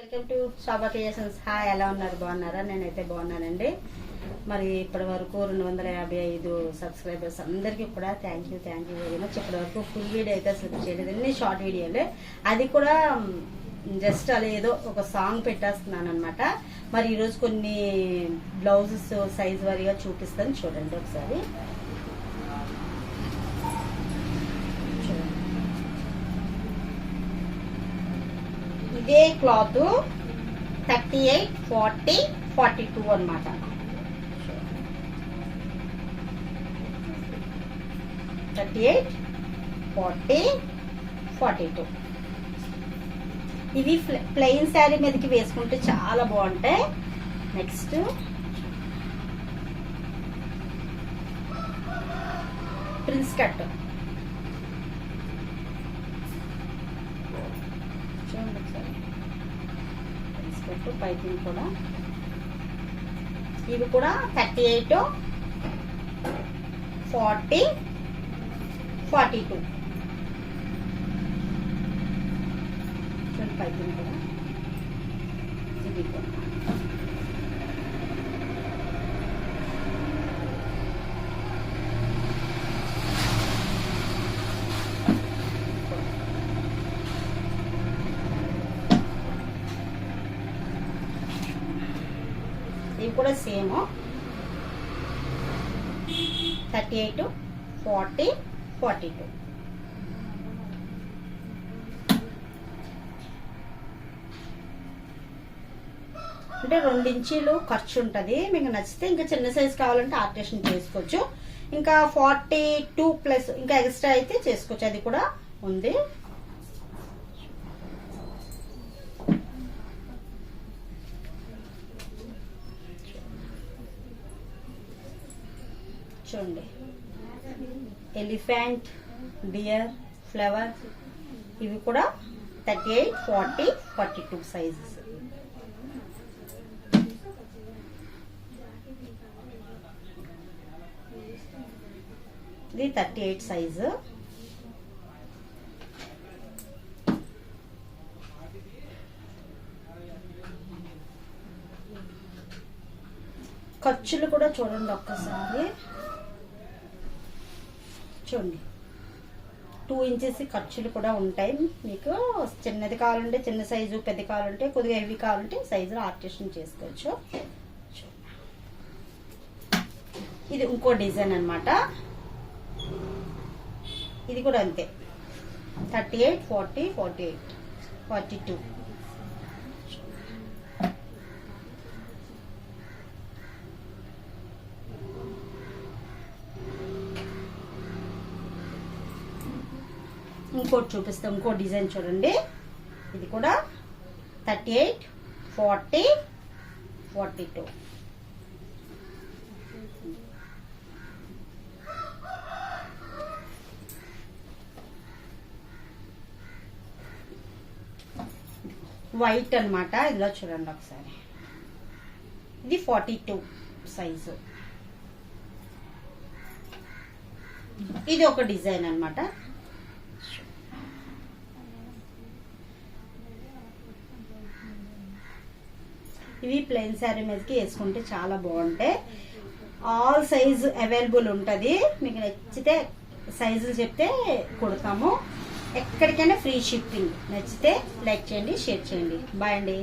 Welcome to Shobha creations. Hi, ఎలా ఉన్నారు? బాగున్నారా? నేనైతే బాగున్నానండి. మరి ఇప్పటి వరకు 255 సబ్స్క్రైబర్స్ అందరికీ కూడా థ్యాంక్ యూ వెరీ మచ్. ఇప్పటి వరకు ఫుల్ వీడియో అయితే అసలు చేయలేదు, అన్ని షార్ట్ వీడియోలే. అది కూడా జస్ట్ అలా ఏదో ఒక సాంగ్ పెట్టేస్తున్నాను అనమాట. మరి ఈరోజు కొన్ని బ్లౌజెస్ సైజ్ వారీగా చూపిస్తాను, చూడండి ఒకసారి. ఇదే క్లాత్ 38, 40, 42 అనమాట. 38, 40, 42. ఇవి ప్లెయిన్ శారీ మీదకి వేసుకుంటే చాలా బాగుంటాయి. Next prince cut. పైపింగ్ కూడా, ఇవి కూడా 38, 40, 42. పైపింగ్ కూడా, ఇది కూడా ఇవి కూడా సేమ్ 38, 40, 42. అంటే 2 ఇంచీలు ఖర్చు ఉంటుంది. మీకు నచ్చితే ఇంకా చిన్న సైజ్ కావాలంటే ఆల్టరేషన్ చేసుకోవచ్చు. ఇంకా 42 ప్లస్ ఇంకా ఎక్స్ట్రా అయితే చేసుకోవచ్చు, అది కూడా ఉంది. చూడండి, ఎలిఫెంట్, డియర్, ఫ్లవర్, ఇవి కూడా 38, 40, 42 సైజెస్. ఇది 38 సైజు. ఖర్చులు కూడా చూడండి ఒక్కసారి. చూడండి, 2 ఇంచెస్ ఖర్చులు కూడా ఉంటాయి. మీకు చిన్నది కావాలంటే చిన్న సైజు, పెద్ద కావాలంటే కొద్దిగా హెవీ కావాలంటే సైజులో ఆల్టరేషన్ చేసుకోవచ్చు. ఇది ఇంకో డిజైన్ అన్నమాట. ఇది కూడా అంతే 38, 40, 48, 42. ఇంకోటి చూపిస్తాం, ఇంకో డిజైన్ చూడండి. ఇది కూడా 38, 40, 42. వైట్ అన్నమాట. ఇందులో చూడండి ఒకసారి, ఇది 42 సైజు. ఇది ఒక డిజైన్ అన్నమాట. ఇవి ప్లెయిన్ శారీ మీదకి వేసుకుంటే చాలా బాగుంటాయి. ఆల్ సైజ్ అవైలబుల్ ఉంటుంది. మీకు నచ్చితే సైజులు చెప్తే కుడతాము. ఎక్కడికైనా ఫ్రీ షిప్పింగ్. నచ్చితే లైక్ చేయండి, షేర్ చేయండి. బాయ్ అండి.